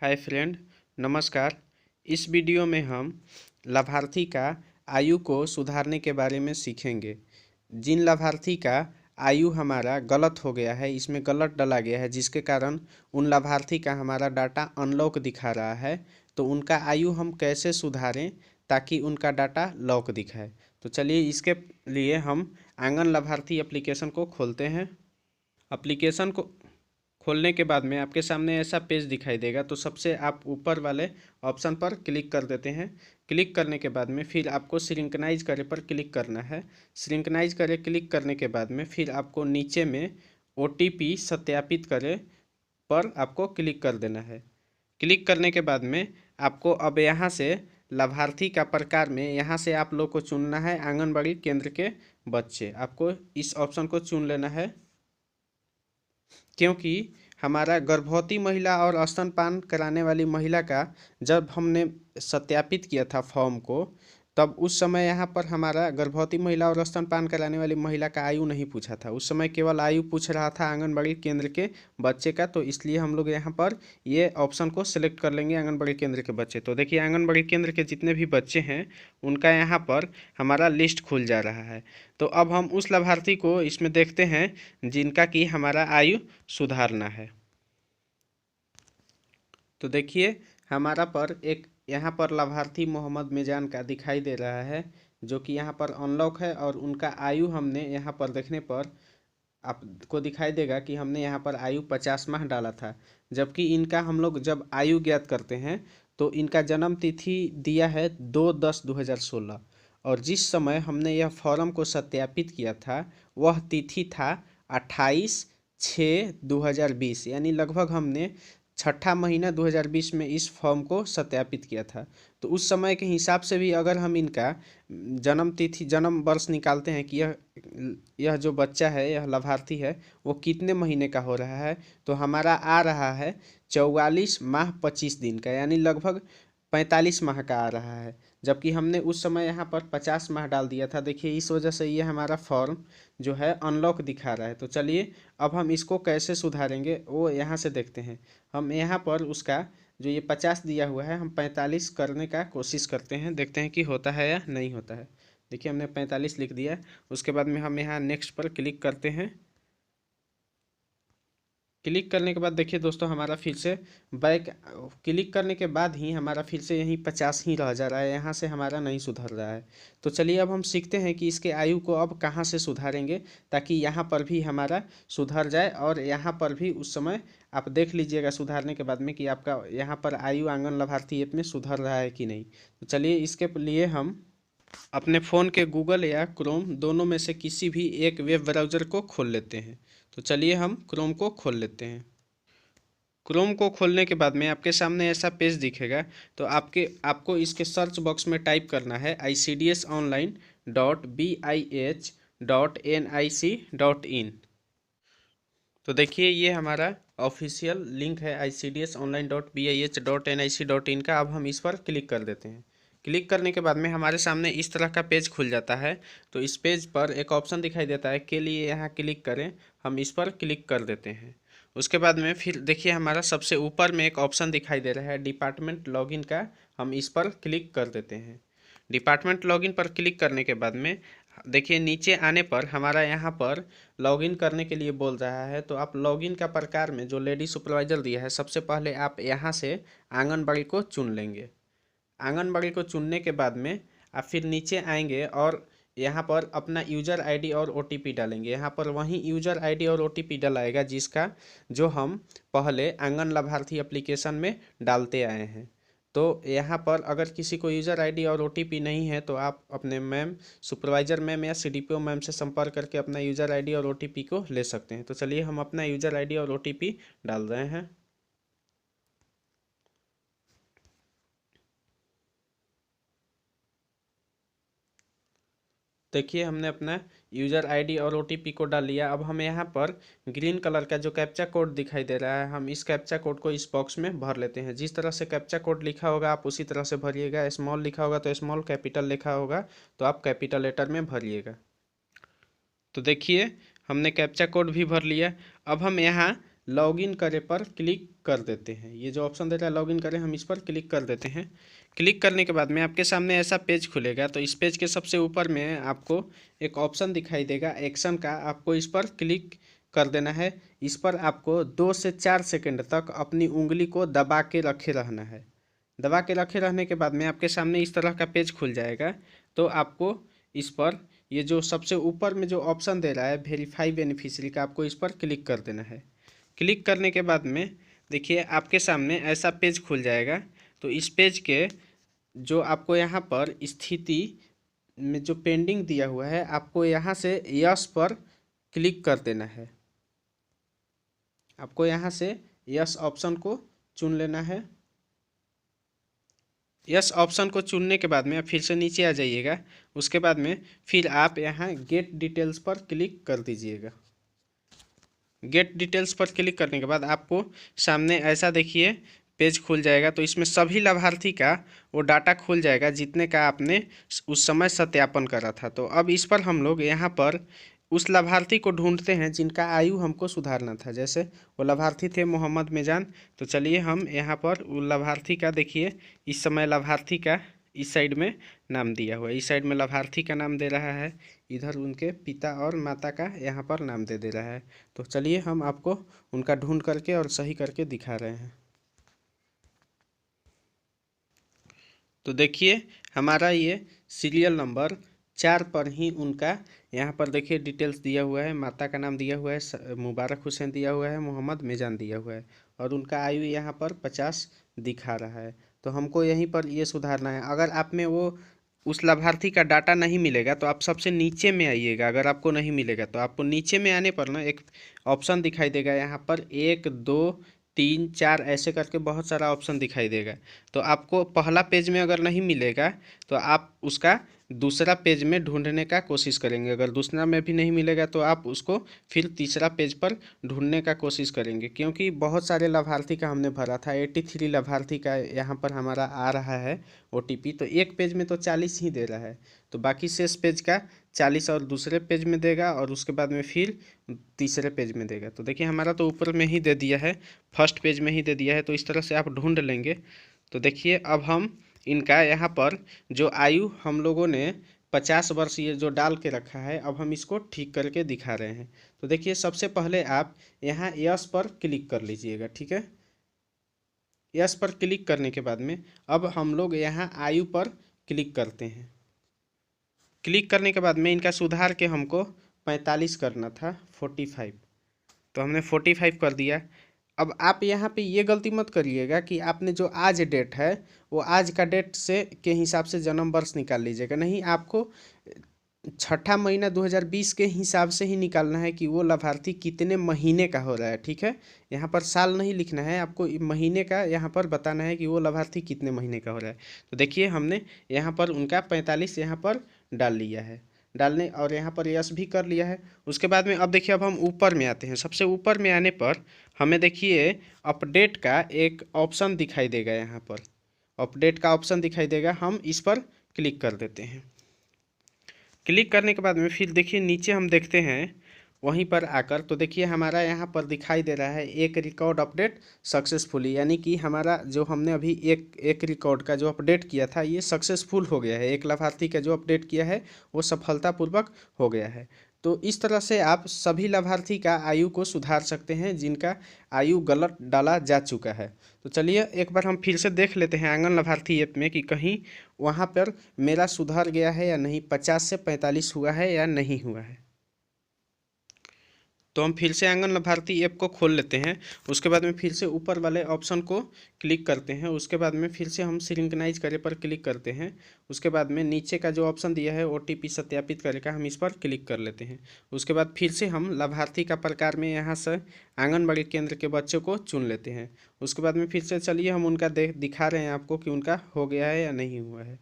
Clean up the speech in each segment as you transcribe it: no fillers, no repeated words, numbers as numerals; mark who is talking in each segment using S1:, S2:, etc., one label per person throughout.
S1: Hi friend, नमस्कार। इस video में हम लाभार्थी का आयु को सुधारने के बारे में सीखेंगे। जिन लाभार्थी का आयु हमारा गलत हो गया है, इसमें गलत डाला गया है, जिसके कारण उन लाभार्थी का हमारा डाटा अनलॉक दिखा रहा है, तो उनका आयु हम कैसे सुधारें ताकि उनका डाटा लॉक दिखाए। तो चलिए इसके लिए हम आंगन लाभार्थी एप्लीकेशन को खोलते हैं। एप्लीकेशन को खोलने के बाद में आपके सामने ऐसा पेज दिखाई देगा, तो सबसे आप ऊपर वाले ऑप्शन पर क्लिक कर देते हैं। क्लिक करने के बाद में फिर आपको श्रिंकनाइज करे पर क्लिक करना है। श्रिंकनाइज करे क्लिक करने के बाद में फिर आपको नीचे में OTP सत्यापित करे पर आपको क्लिक कर देना है। क्लिक करने के बाद में आपको अब यहाँ से लाभार्थी का प्रकार में यहाँ से आप लोग को चुनना है आंगनबाड़ी केंद्र के बच्चे। आपको इस ऑप्शन को चुन लेना है, क्योंकि हमारा गर्भवती महिला और स्तनपान कराने वाली महिला का जब हमने सत्यापित किया था फॉर्म को, तब उस समय यहाँ पर हमारा गर्भवती महिला और स्तनपान कराने वाली महिला का आयु नहीं पूछा था। उस समय केवल आयु पूछ रहा था आंगनबाड़ी केंद्र के बच्चे का। तो इसलिए हम लोग यहाँ पर ये ऑप्शन को सिलेक्ट कर लेंगे, आंगनबाड़ी केंद्र के बच्चे। तो देखिए आंगनबाड़ी केंद्र के जितने भी बच्चे हैं उनका यहाँ पर हमारा लिस्ट खुल जा रहा है। तो अब हम उस लाभार्थी को इसमें देखते हैं जिनका कि हमारा आयु सुधारना है। तो देखिए हमारा पर एक यहाँ पर लाभार्थी मोहम्मद मिजान का दिखाई दे रहा है, जो कि यहाँ पर अनलॉक है, और उनका आयु हमने यहाँ पर देखने पर आपको दिखाई देगा कि हमने यहाँ पर आयु 50 माह डाला था। जबकि इनका हम लोग जब आयु ज्ञात करते हैं तो इनका जन्म तिथि दिया है 2/10/2016, और जिस समय हमने यह फॉर्म को सत्यापित किया था वह तिथि था 28/6/2020, यानी लगभग हमने छठा महीना 2020 में इस फॉर्म को सत्यापित किया था। तो उस समय के हिसाब से भी अगर हम इनका जन्म वर्ष निकालते हैं कि यह जो बच्चा है, यह लाभार्थी है, वो कितने महीने का हो रहा है, तो हमारा आ रहा है 44 माह 25 दिन का, यानी लगभग 45 माह का आ रहा है। जबकि हमने उस समय यहाँ पर 50 माह डाल दिया था। देखिए इस वजह से ये हमारा फॉर्म जो है अनलॉक दिखा रहा है। तो चलिए अब हम इसको कैसे सुधारेंगे वो यहाँ से देखते हैं। हम यहाँ पर उसका जो ये 50 दिया हुआ है, हम 45 करने का कोशिश करते हैं, देखते हैं कि होता है या नहीं होता है। देखिए हमने 45 लिख दिया। उसके बाद में हम यहाँ नेक्स्ट पर क्लिक करते हैं। क्लिक करने के बाद देखिए दोस्तों हमारा फिर से बैक क्लिक करने के बाद ही हमारा फिर से यहीं 50 ही रह जा रहा है, यहाँ से हमारा नहीं सुधर रहा है। तो चलिए अब हम सीखते हैं कि इसके आयु को अब कहाँ से सुधारेंगे ताकि यहाँ पर भी हमारा सुधर जाए, और यहाँ पर भी उस समय आप देख लीजिएगा सुधारने के बाद में कि आपका यहाँ पर आयु आंगन लाभार्थी ऐप में सुधर रहा है कि नहीं। तो चलिए इसके लिए हम अपने फ़ोन के गूगल या क्रोम दोनों में से किसी भी एक वेब ब्राउज़र को खोल लेते हैं। तो चलिए हम क्रोम को खोल लेते हैं। क्रोम को खोलने के बाद में आपके सामने ऐसा पेज दिखेगा। तो आपको इसके सर्च बॉक्स में टाइप करना है icdsonline.bih.nic.in। तो देखिए ये हमारा ऑफिशियल लिंक है icdsonline.bih.nic.in का। अब हम इस पर क्लिक कर देते हैं। क्लिक करने के बाद में हमारे सामने इस तरह का पेज खुल जाता है। तो इस पेज पर एक ऑप्शन दिखाई देता है के लिए यहाँ क्लिक करें, हम इस पर क्लिक कर देते हैं। उसके बाद में फिर देखिए हमारा सबसे ऊपर में एक ऑप्शन दिखाई दे रहा है डिपार्टमेंट लॉगिन का, हम इस पर क्लिक कर देते हैं। डिपार्टमेंट लॉगिन पर क्लिक करने के बाद में देखिए नीचे आने पर हमारा यहाँ पर लॉगिन करने के लिए बोल रहा है। तो आप लॉगिन का प्रकार में जो लेडी सुपरवाइज़र दिया है, सबसे पहले आप यहाँ से आंगनबाड़ी को चुन लेंगे। आंगनबाड़ी को चुनने के बाद में आप फिर नीचे आएंगे और यहाँ पर अपना यूज़र आईडी और OTP डालेंगे। यहाँ पर वही यूज़र आईडी और OTP डलाएगा जिसका जो हम पहले आंगन लाभार्थी एप्लीकेशन में डालते आए हैं। तो यहाँ पर अगर किसी को यूज़र आईडी और OTP नहीं है तो आप अपने मैम सुपरवाइज़र मैम या CDPO मैम से संपर्क करके अपना यूज़र आईडी और OTP को ले सकते हैं। तो चलिए हम अपना यूज़र आईडी और OTP डाल रहे हैं। देखिए हमने अपना यूज़र आईडी और OTP को डाल लिया। अब हमें यहाँ पर ग्रीन कलर का जो कैप्चा कोड दिखाई दे रहा है, हम इस कैप्चा कोड को इस बॉक्स में भर लेते हैं। जिस तरह से कैप्चा कोड लिखा होगा आप उसी तरह से भरिएगा। स्मॉल लिखा होगा तो स्मॉल, कैपिटल लिखा होगा तो आप कैपिटल लेटर में भरिएगा। तो देखिए हमने कैप्चा कोड भी भर लिया। अब हम यहाँ लॉगिन करे पर क्लिक कर देते हैं। ये जो ऑप्शन दे रहा है लॉगिन करें, हम इस पर क्लिक कर देते हैं। क्लिक करने के बाद में आपके सामने ऐसा पेज खुलेगा। तो इस पेज के सबसे ऊपर में आपको एक ऑप्शन दिखाई देगा एक्शन का, आपको इस पर क्लिक कर देना है। इस पर आपको 2 से 4 सेकंड तक अपनी उंगली को दबा के रखे रहना है। दबा के रखे रहने के बाद में आपके सामने इस तरह का पेज खुल जाएगा। तो आपको इस पर ये जो सबसे ऊपर में जो ऑप्शन दे रहा है वेरीफाई बेनिफिशियरी का, आपको इस पर क्लिक कर देना है। क्लिक करने के बाद में देखिए आपके सामने ऐसा पेज खुल जाएगा। तो इस पेज के जो आपको यहाँ पर स्थिति में जो पेंडिंग दिया हुआ है, आपको यहाँ से यस पर क्लिक कर देना है। आपको यहाँ से यस ऑप्शन को चुन लेना है। यस ऑप्शन को चुनने के बाद में आप फिर से नीचे आ जाइएगा। उसके बाद में फिर आप यहाँ गेट डिटेल्स पर क्लिक कर दीजिएगा। गेट डिटेल्स पर क्लिक करने के बाद आपको सामने ऐसा देखिए पेज खुल जाएगा। तो इसमें सभी लाभार्थी का वो डाटा खुल जाएगा जितने का आपने उस समय सत्यापन करा था। तो अब इस पर हम लोग यहाँ पर उस लाभार्थी को ढूंढते हैं जिनका आयु हमको सुधारना था। जैसे वो लाभार्थी थे मोहम्मद मिजान। तो चलिए हम यहाँ पर वो लाभार्थी का देखिए इस समय लाभार्थी का इस साइड में नाम दिया हुआ है। इस साइड में लाभार्थी का नाम दे रहा है, इधर उनके पिता और माता का यहाँ पर नाम दे रहा है। तो चलिए हम आपको उनका ढूंढ करके और सही करके दिखा रहे हैं। तो देखिए हमारा ये सीरियल नंबर 4 पर ही उनका यहाँ पर देखिए डिटेल्स दिया हुआ है। माता का नाम दिया हुआ है मुबारक हुसैन दिया हुआ है, मोहम्मद मिजान दिया हुआ है और उनका आयु यहाँ पर 50 दिखा रहा है। तो हमको यहीं पर ये सुधारना है। अगर आप में वो उस लाभार्थी का डाटा नहीं मिलेगा तो आप सबसे नीचे में आइएगा। अगर आपको नहीं मिलेगा तो आपको नीचे में आने पर ना एक ऑप्शन दिखाई देगा, यहाँ पर 1 2 3 4 ऐसे करके बहुत सारा ऑप्शन दिखाई देगा। तो आपको पहला पेज में अगर नहीं मिलेगा तो आप उसका दूसरा पेज में ढूंढने का कोशिश करेंगे। अगर दूसरा में भी नहीं मिलेगा तो आप उसको फिर तीसरा पेज पर ढूंढने का कोशिश करेंगे, क्योंकि बहुत सारे लाभार्थी का हमने भरा था। 83 लाभार्थी का यहाँ पर हमारा आ रहा है OTP। तो एक पेज में तो 40 ही दे रहा है, तो बाकी शेष पेज का 40 और दूसरे पेज में देगा और उसके बाद में फिर तीसरे पेज में देगा। तो देखिए हमारा तो ऊपर में ही दे दिया है, फर्स्ट पेज में ही दे दिया है। तो इस तरह से आप ढूंढ लेंगे। तो देखिए अब हम इनका यहाँ पर जो आयु हम लोगों ने 50 वर्ष ये जो डाल के रखा है, अब हम इसको ठीक करके दिखा रहे हैं। तो देखिए सबसे पहले आप यहाँ यस पर क्लिक कर लीजिएगा, ठीक है। यस पर क्लिक करने के बाद में अब हम लोग यहाँ आयु पर क्लिक करते हैं। क्लिक करने के बाद में इनका सुधार के हमको 45 करना था, 45। तो हमने 45 कर दिया। अब आप यहाँ पे ये गलती मत करिएगा कि आपने जो आज डेट है वो आज का डेट से के हिसाब से जन्म वर्ष निकाल लीजिएगा। नहीं, आपको छठा महीना 2020 के हिसाब से ही निकालना है कि वो लाभार्थी कितने महीने का हो रहा है, ठीक है। यहाँ पर साल नहीं लिखना है, आपको महीने का यहाँ पर बताना है कि वो लाभार्थी कितने महीने का हो रहा है। तो देखिए हमने यहाँ पर उनका 45 यहाँ पर डाल लिया है, डालने और यहाँ पर यस भी कर लिया है। उसके बाद में अब देखिए अब हम ऊपर में आते हैं। सबसे ऊपर में आने पर हमें देखिए अपडेट का एक ऑप्शन दिखाई देगा। यहाँ पर अपडेट का ऑप्शन दिखाई देगा, हम इस पर क्लिक कर देते हैं। क्लिक करने के बाद में फिर देखिए नीचे हम देखते हैं वहीं पर आकर, तो देखिए हमारा यहाँ पर दिखाई दे रहा है एक रिकॉर्ड अपडेट सक्सेसफुली, यानी कि हमारा जो हमने अभी एक रिकॉर्ड का जो अपडेट किया था ये सक्सेसफुल हो गया है। एक लाभार्थी का जो अपडेट किया है वो सफलतापूर्वक हो गया है। तो इस तरह से आप सभी लाभार्थी का आयु को सुधार सकते हैं जिनका आयु गलत डाला जा चुका है। तो चलिए एक बार हम फिर से देख लेते हैं आंगन लाभार्थी ऐप में कि कहीं वहाँ पर मेरा सुधर गया है या नहीं, 50 से 45 हुआ है या नहीं हुआ है। तो हम फिर से आंगन लाभार्थी ऐप को खोल लेते हैं। उसके बाद में फिर से ऊपर वाले ऑप्शन को क्लिक करते हैं। उसके बाद में फिर से हम सिंक्रोनाइज करे पर क्लिक करते हैं। उसके बाद में नीचे का जो ऑप्शन दिया है OTP सत्यापित करे का, हम इस पर क्लिक कर लेते हैं। उसके बाद फिर से हम लाभार्थी का प्रकार में यहाँ से आंगनबाड़ी केंद्र के बच्चों को चुन लेते हैं। उसके बाद में फिर से चलिए हम उनका दिखा रहे हैं आपको कि उनका हो गया है या नहीं हुआ है।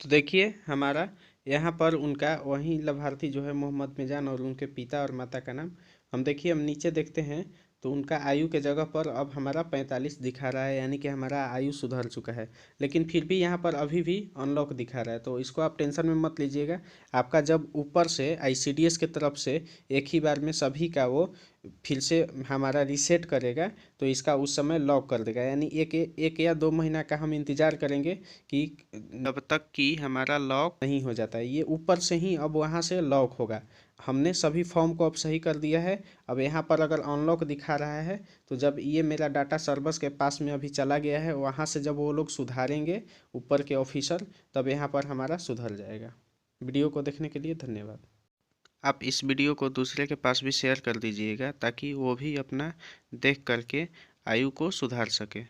S1: तो देखिए हमारा यहाँ पर उनका वही लाभार्थी जो है मोहम्मद मिजान और उनके पिता और माता का नाम हम देखिए, हम नीचे देखते हैं तो उनका आयु के जगह पर अब हमारा 45 दिखा रहा है, यानी कि हमारा आयु सुधर चुका है। लेकिन फिर भी यहाँ पर अभी भी अनलॉक दिखा रहा है, तो इसको आप टेंशन में मत लीजिएगा। आपका जब ऊपर से ICDS की तरफ से एक ही बार में सभी का वो फिर से हमारा रीसेट करेगा, तो इसका उस समय लॉक कर देगा। यानी एक या 2 महीना का हम इंतज़ार करेंगे कि जब तक कि हमारा लॉक नहीं हो जाता है। ये ऊपर से ही अब वहाँ से लॉक होगा। हमने सभी फॉर्म को अब सही कर दिया है। अब यहाँ पर अगर अनलॉक दिखा रहा है, तो जब ये मेरा डाटा सर्वर्स के पास में अभी चला गया है, वहाँ से जब वो लोग सुधारेंगे ऊपर के ऑफिसर, तब यहाँ पर हमारा सुधर जाएगा। वीडियो को देखने के लिए धन्यवाद। आप इस वीडियो को दूसरे के पास भी शेयर कर दीजिएगा, ताकि वो भी अपना देख करके आयु को सुधार सके।